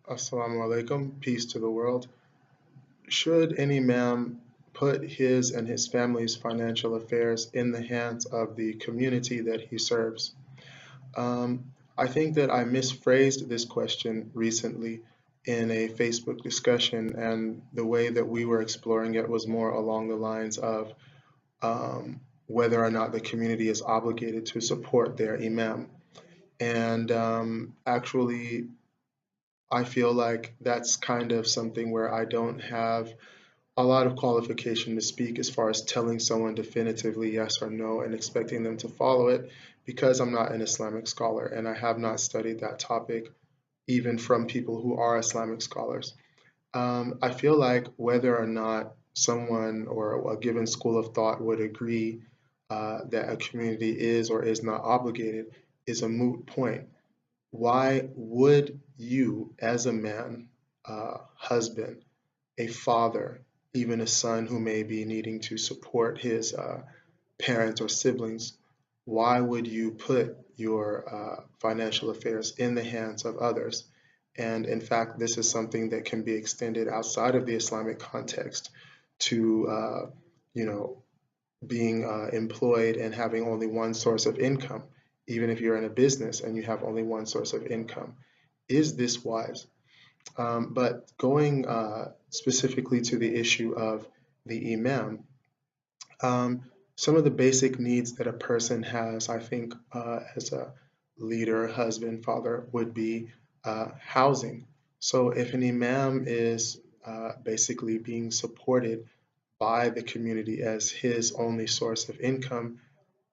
Assalamu alaikum, peace to the world. Should any imam put his and his family's financial affairs in the hands of the community that he serves? I think that I misphrased this question recently in a Facebook discussion, and the way that we were exploring it was more along the lines of whether or not the community is obligated to support their imam. And actually, I feel like that's kind of something where I don't have a lot of qualification to speak as far as telling someone definitively yes or no and expecting them to follow it because I'm not an Islamic scholar and I have not studied that topic even from people who are Islamic scholars. I feel like whether or not someone or a given school of thought would agree that a community is or is not obligated is a moot point. Why would you, as a man, husband, a father, even a son who may be needing to support his parents or siblings, why would you put your financial affairs in the hands of others? And in fact, this is something that can be extended outside of the Islamic context to, you know, being employed and having only one source of income, even if you're in a business and you have only one source of income. Is this wise? But going specifically to the issue of the imam, um, some of the basic needs that a person has, I think, as a leader, husband, father, would be housing. So if an imam is basically being supported by the community as his only source of income,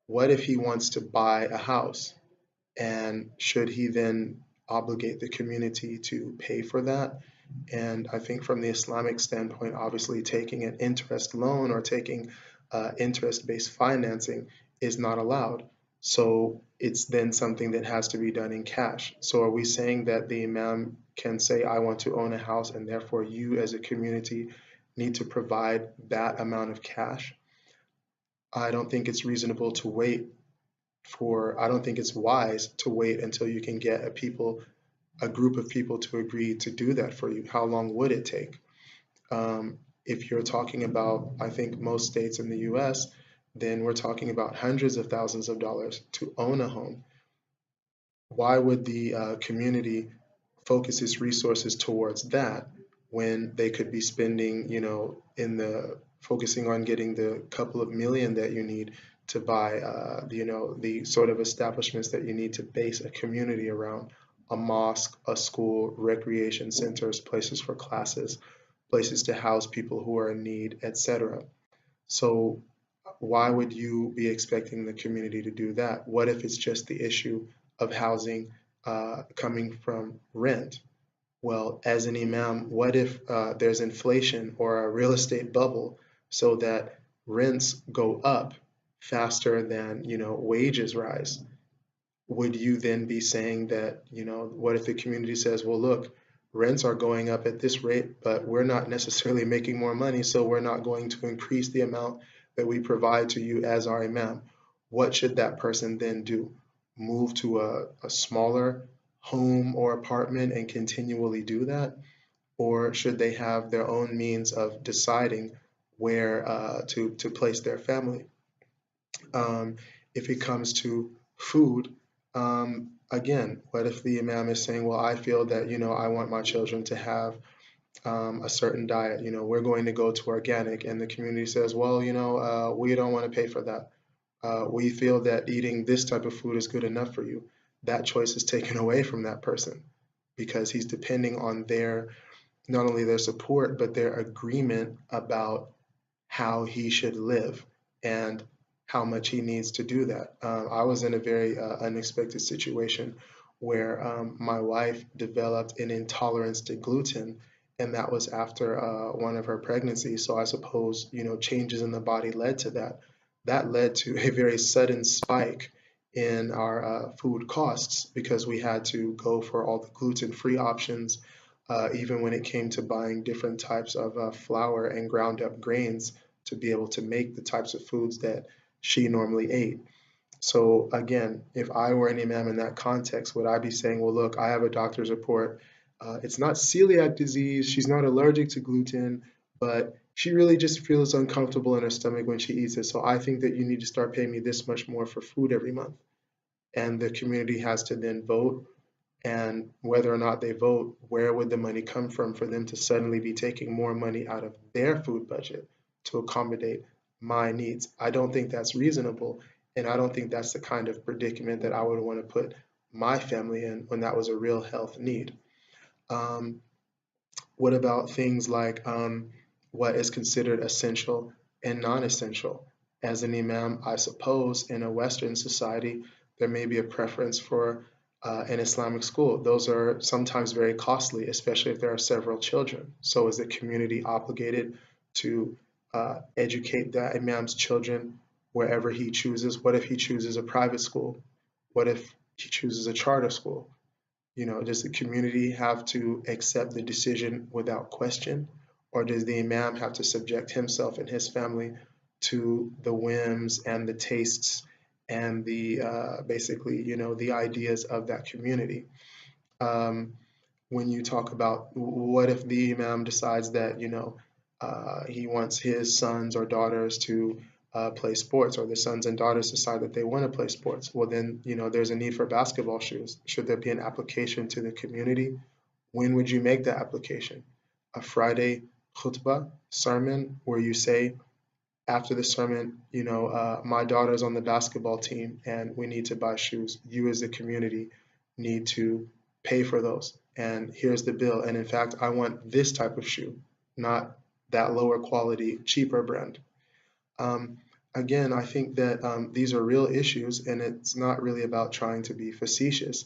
what if he wants to buy a house? And should he then obligate the community to pay for that? And I think from the Islamic standpoint, obviously taking an interest loan or taking interest-based financing is not allowed. So it's then something that has to be done in cash. So are we saying that the imam can say, I want to own a house, and therefore you as a community need to provide that amount of cash? I don't think it's reasonable to wait I don't think it's wise to wait until you can get a group of people to agree to do that for you. How long would it take? If you're talking about, I think most states in the US, then we're talking about hundreds of thousands of dollars to own a home. Why would the community focus its resources towards that when they could be spending, in the focusing on getting the couple of million that you need to buy, the sort of establishments that you need to base a community around, a mosque, a school, recreation centers, places for classes, places to house people who are in need, etc. So why would you be expecting the community to do that? What if it's just the issue of housing coming from rent? Well, as an imam, what if there's inflation or a real estate bubble so that rents go up faster than, wages rise? Would you then be saying that, what if the community says, well, look, rents are going up at this rate, but we're not necessarily making more money, so we're not going to increase the amount that we provide to you as our imam? What should that person then do? Move to a smaller home or apartment and continually do that? Or should they have their own means of deciding where to place their family? Um, if it comes to food, again, what if the imam is saying, well, I feel that, I want my children to have a certain diet, we're going to go to organic, and the community says, well, we don't want to pay for that. We feel that eating this type of food is good enough for you. That choice is taken away from that person because he's depending on not only their support, but their agreement about how he should live and how much he needs to do that. I was in a very unexpected situation where my wife developed an intolerance to gluten, and that was after one of her pregnancies. So I suppose, changes in the body led to that. That led to a very sudden spike in our food costs because we had to go for all the gluten-free options, even when it came to buying different types of flour and ground up grains to be able to make the types of foods that she normally ate. So again, if I were an imam in that context, would I be saying, well, look, I have a doctor's report. It's not celiac disease. She's not allergic to gluten, but she really just feels uncomfortable in her stomach when she eats it. So I think that you need to start paying me this much more for food every month. And the community has to then vote. And whether or not they vote, where would the money come from for them to suddenly be taking more money out of their food budget to accommodate my needs? I don't think that's reasonable. And I don't think that's the kind of predicament that I would want to put my family in when that was a real health need. Um, what about things like what is considered essential and non-essential? As an imam, I suppose in a Western society, there may be a preference for an Islamic school. Those are sometimes very costly, especially if there are several children. So is the community obligated to educate the imam's children wherever he chooses? What if he chooses a private school? What if he chooses a charter school? Does the community have to accept the decision without question, or does the imam have to subject himself and his family to the whims and the tastes and the basically, the ideas of that community? Um, when you talk about what if the imam decides that he wants his sons or daughters to play sports, or the sons and daughters decide that they want to play sports, well then there's a need for basketball shoes. Should there be an application to the community? When would you make that application? A Friday khutbah sermon where you say, after the sermon, my daughter's on the basketball team and we need to buy shoes. You as a community need to pay for those. And here's the bill. And in fact, I want this type of shoe, not that lower quality, cheaper brand. Um, Again, I think that these are real issues and it's not really about trying to be facetious.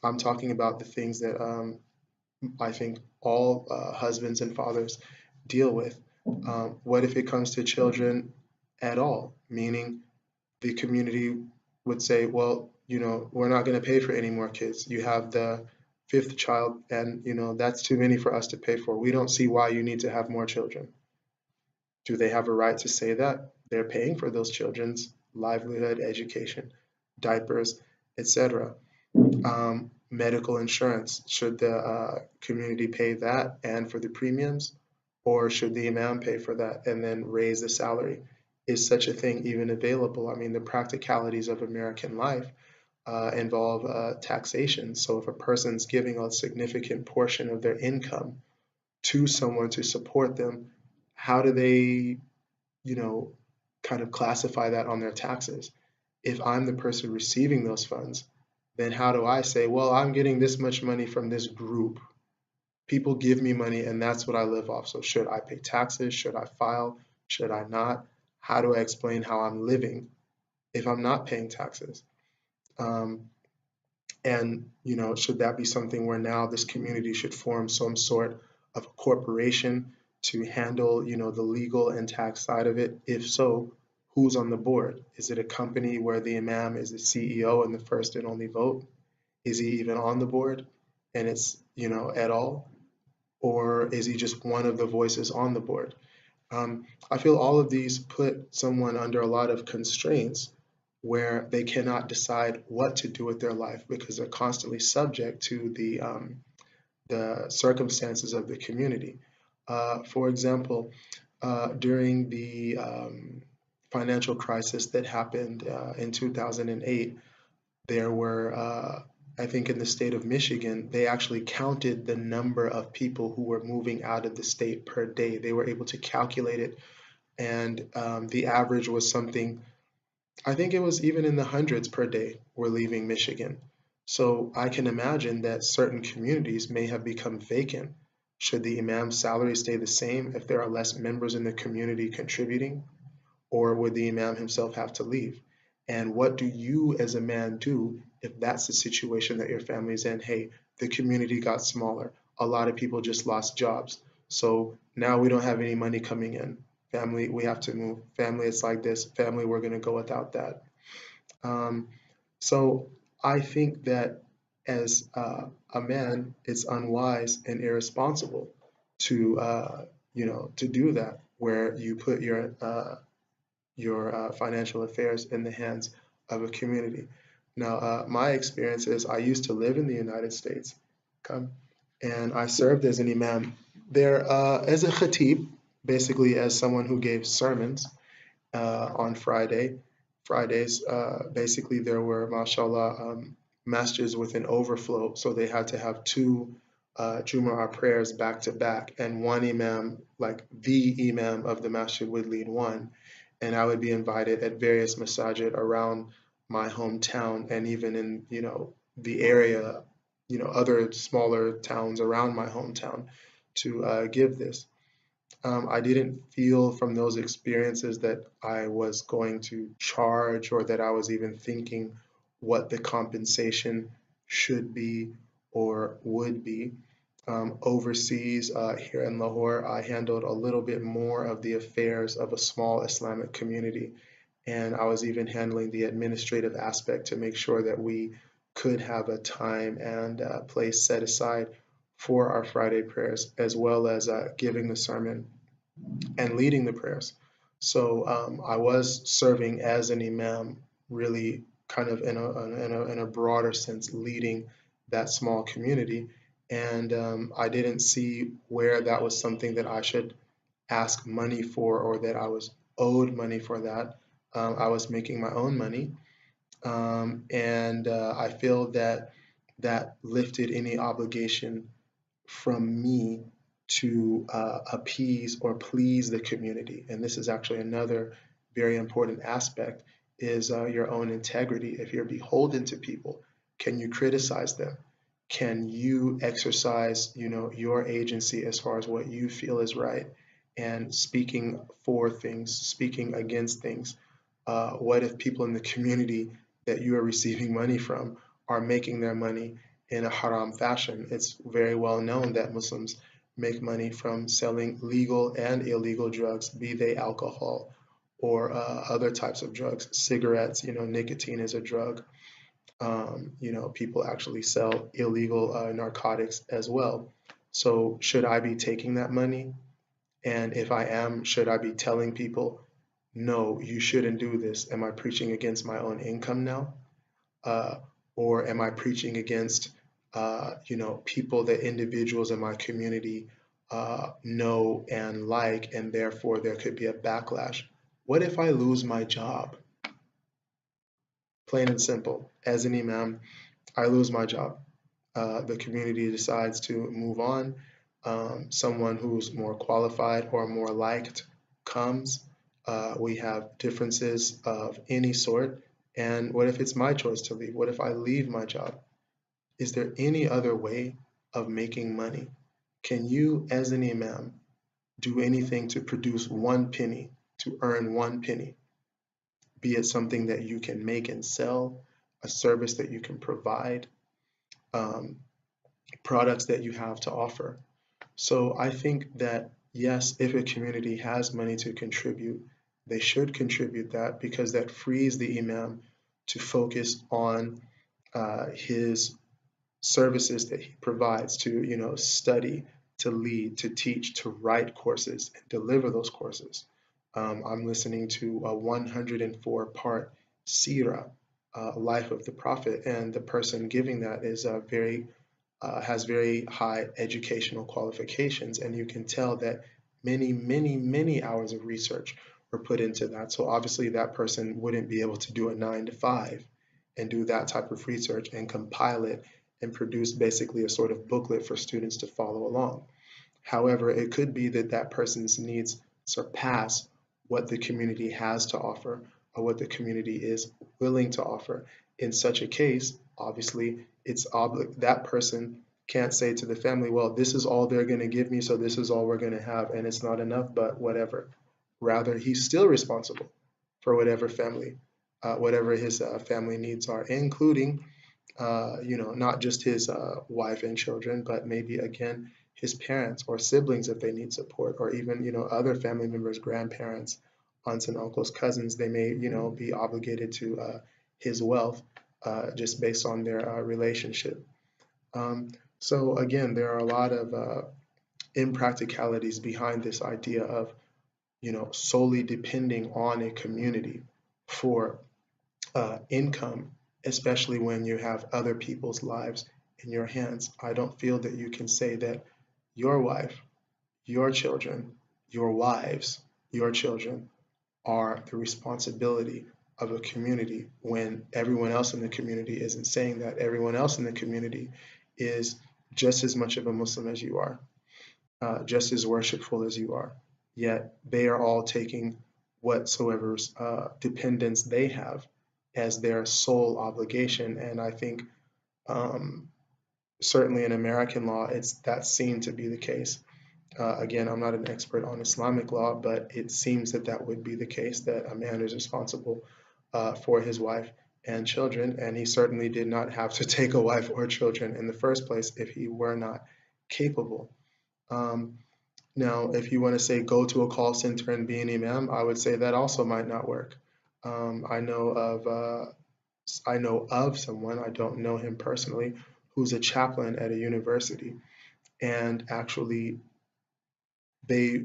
I'm talking about the things that I think all husbands and fathers deal with. What if it comes to children at all? Meaning the community would say, well, we're not going to pay for any more kids. You have the fifth child, and that's too many for us to pay for. We don't see why you need to have more children. Do they have a right to say that? They're paying for those children's livelihood, education, diapers, etc. Medical insurance, should the community pay that and for the premiums, or should the imam pay for that and then raise the salary? Is such a thing even available? I mean, the practicalities of American life involve taxation. So if a person's giving a significant portion of their income to someone to support them, how do they, you know, kind of classify that on their taxes? If I'm the person receiving those funds, then how do I say, well, I'm getting this much money from this group? People give me money and that's what I live off. So should I pay taxes? Should I file? Should I not? How do I explain how I'm living if I'm not paying taxes? Um, and should that be something where now this community should form some sort of corporation to handle, the legal and tax side of it? If so, who's on the board? Is it a company where the imam is the CEO and the first and only vote? Is he even on the board and it's, at all? Or is he just one of the voices on the board? I feel all of these put someone under a lot of constraints where they cannot decide what to do with their life because they're constantly subject to the circumstances of the community. For example, during the financial crisis that happened in 2008, there were, I think in the state of Michigan, they actually counted the number of people who were moving out of the state per day. They were able to calculate it, and the average was something, I think it was even in the hundreds per day were leaving Michigan. So I can imagine that certain communities may have become vacant. Should the imam's salary stay the same if there are less members in the community contributing? Or would the imam himself have to leave? And what do you as a man do if that's the situation that your family's in? Hey, the community got smaller. A lot of people just lost jobs. So now we don't have any money coming in. Family, we have to move. Family, it's like this. Family, we're going to go without that. Um, so I think that as a man, it's unwise and irresponsible to, to do that, where you put your financial affairs in the hands of a community. Now, my experience is I used to live in the United States, okay? and I served as an imam there as a khatib, basically as someone who gave sermons on Fridays. Basically, there were, mashallah, masjids with an overflow, so they had to have two Jumu'ah prayers back to back, and one imam, like the imam of the masjid, would lead one, and I would be invited at various masajid around my hometown and even in, the area, other smaller towns around my hometown to give this. I didn't feel from those experiences that I was going to charge or that I was even thinking what the compensation should be or would be. Overseas, here in Lahore, I handled a little bit more of the affairs of a small Islamic community, and I was even handling the administrative aspect to make sure that we could have a time and place set aside for our Friday prayers, as well as giving the sermon and leading the prayers. So I was serving as an imam, really kind of in a broader sense, leading that small community. And I didn't see where that was something that I should ask money for or that I was owed money for that. I was making my own money. And I feel that that lifted any obligation from me to appease or please the community. And this is actually another very important aspect is your own integrity. If you're beholden to people, can you criticize them? Can you exercise, your agency as far as what you feel is right and speaking for things, speaking against things? What if people in the community that you are receiving money from are making their money in a haram fashion? It's very well known that Muslims make money from selling legal and illegal drugs, be they alcohol or other types of drugs, cigarettes, nicotine is a drug. People actually sell illegal narcotics as well. So should I be taking that money? And if I am, should I be telling people, no, you shouldn't do this? Am I preaching against my own income now? Uh, or am I preaching against, people that individuals in my community know and like, and therefore there could be a backlash? What if I lose my job? Plain and simple. As an imam, I lose my job. The community decides to move on. Someone who's more qualified or more liked comes. We have differences of any sort. And what if it's my choice to leave? What if I leave my job? Is there any other way of making money? Can you, as an imam, do anything to produce one penny, to earn one penny? Be it something that you can make and sell, a service that you can provide, um, products that you have to offer. So I think that yes, if a community has money to contribute, they should contribute that because that frees the imam to focus on his services that he provides to, study, to lead, to teach, to write courses and deliver those courses. I'm listening to a 104-part seerah, life of the prophet, and the person giving that is very has very high educational qualifications, and you can tell that many, many, many hours of research were put into that. So obviously, that person wouldn't be able to do a 9 to 5 and do that type of research and compile it and produce basically a sort of booklet for students to follow along. However, it could be that that person's needs surpass what the community has to offer or what the community is willing to offer. In such a case, obviously, that person can't say to the family, well, this is all they're going to give me, so this is all we're going to have, and it's not enough, but whatever. Rather, he's still responsible for whatever his family needs are, including, not just his wife and children, but maybe again his parents or siblings if they need support, or even other family members, grandparents, aunts and uncles, cousins. They may be obligated to his wealth just based on their relationship. So again, there are a lot of impracticalities behind this idea of solely depending on a community for income, especially when you have other people's lives in your hands, I don't feel that you can say that your wife, your children, your wives, your children are the responsibility of a community when everyone else in the community isn't saying that. Everyone else in the community is just as much of a Muslim as you are, just as worshipful as you are. Yet they are all taking whatsoever dependence they have as their sole obligation. And I think um, certainly in American law, that's seen to be the case. Again, I'm not an expert on Islamic law, but it seems that that would be the case, that a man is responsible for his wife and children, and he certainly did not have to take a wife or children in the first place if he were not capable. Um, Now, if you want to say go to a call center and be an imam, I would say that also might not work. I know of someone, I don't know him personally, who's a chaplain at a university, and actually they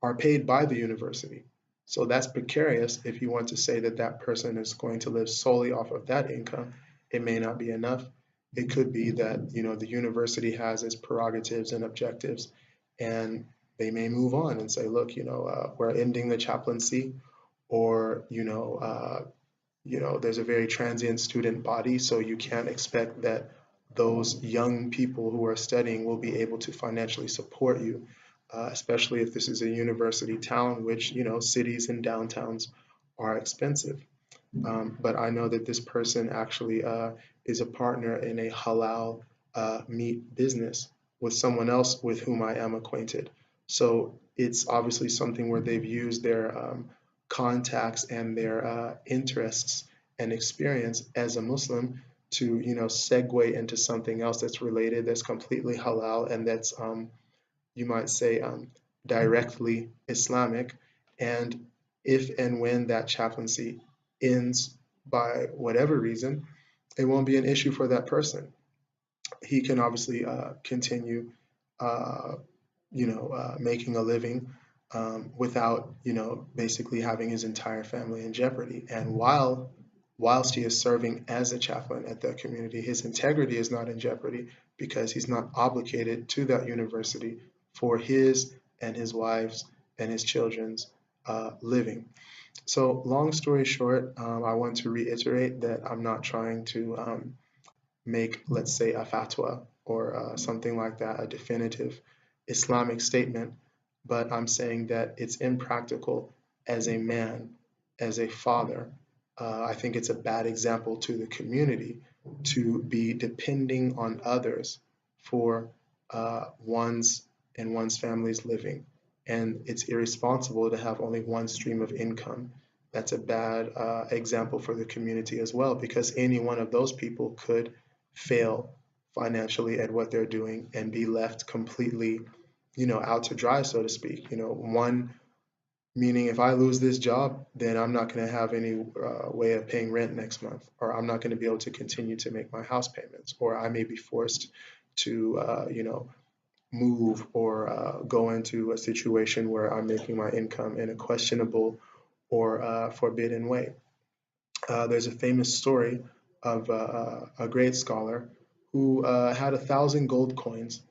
are paid by the university. So that's precarious if you want to say that that person is going to live solely off of that income. It may not be enough. It could be that, the university has its prerogatives and objectives, and they may move on and say, look, we're ending the chaplaincy, or, there's a very transient student body, so you can't expect that those young people who are studying will be able to financially support you, especially if this is a university town, which, cities and downtowns are expensive. But I know that this person actually is a partner in a halal meat business with someone else with whom I am acquainted. So it's obviously something where they've used their contacts and their interests and experience as a Muslim to, segue into something else that's related, that's completely halal, and that's you might say, directly Islamic. And if and when that chaplaincy ends by whatever reason, it won't be an issue for that person. He can obviously continue, uh, making a living without, basically having his entire family in jeopardy. And whilst he is serving as a chaplain at that community, his integrity is not in jeopardy because he's not obligated to that university for his and his wife's and his children's living. So, long story short, I want to reiterate that I'm not trying to make, let's say, a fatwa or something like that, a definitive Islamic statement, but I'm saying that it's impractical as a man, as a father. I think it's a bad example to the community to be depending on others for one's and one's family's living. And it's irresponsible to have only one stream of income. That's a bad example for the community as well, because any one of those people could fail financially at what they're doing and be left completely, out to dry, so to speak. One meaning if I lose this job, then I'm not going to have any way of paying rent next month, or I'm not going to be able to continue to make my house payments, or I may be forced to, move or go into a situation where I'm making my income in a questionable or forbidden way. There's a famous story of a great scholar who had 1,000 gold coins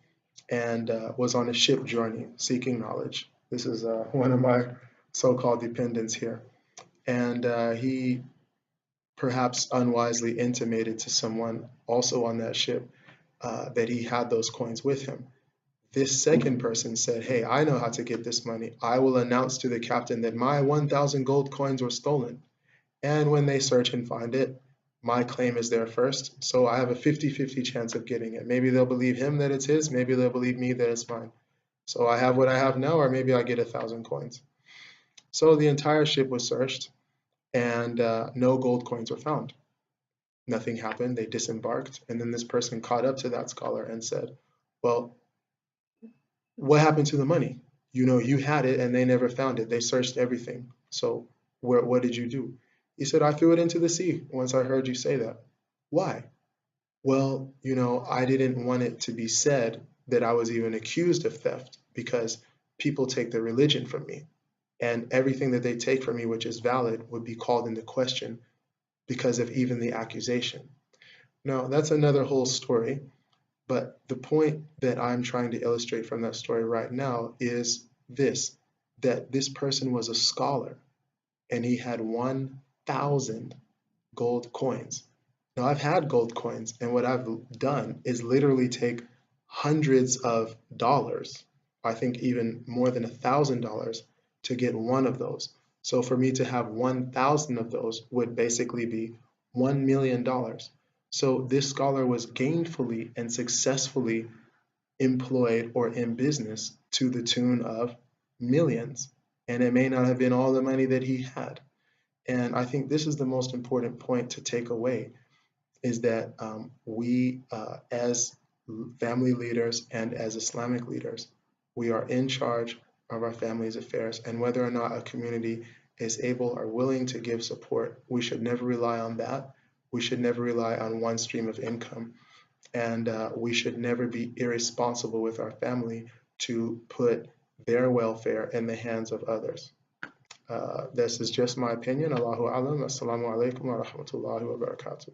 and was on a ship journey seeking knowledge. This is one of my so-called dependents here. And he perhaps unwisely intimated to someone also on that ship that he had those coins with him. This second person said, hey, I know how to get this money. I will announce to the captain that my 1,000 gold coins were stolen. And when they search and find it, my claim is there first. So I have a 50-50 chance of getting it. Maybe they'll believe him that it's his. Maybe they'll believe me that it's mine. So I have what I have now, or maybe I get 1,000 coins. So the entire ship was searched and no gold coins were found. Nothing happened. They disembarked. And then this person caught up to that scholar and said, well, what happened to the money? You had it and they never found it. They searched everything. So what did you do? He said, I threw it into the sea once I heard you say that. Why? Well, I didn't want it to be said that I was even accused of theft because people take their religion from me. And everything that they take from me, which is valid, would be called into question because of even the accusation. Now, that's another whole story. But the point that I'm trying to illustrate from that story right now is this, that this person was a scholar and he had 1,000 gold coins. Now, I've had gold coins, and what I've done is literally take hundreds of dollars, I think even more than $1,000 to get one of those. So for me to have 1,000 of those would basically be $1 million. So this scholar was gainfully and successfully employed or in business to the tune of millions. And it may not have been all the money that he had. And I think this is the most important point to take away is that we, as family leaders and as Islamic leaders, we are in charge of our family's affairs. And whether or not a community is able or willing to give support, we should never rely on that. We should never rely on one stream of income. And we should never be irresponsible with our family to put their welfare in the hands of others. This is just my opinion. Allahu alam. Assalamu alaikum wa rahmatullahi wa barakatuh.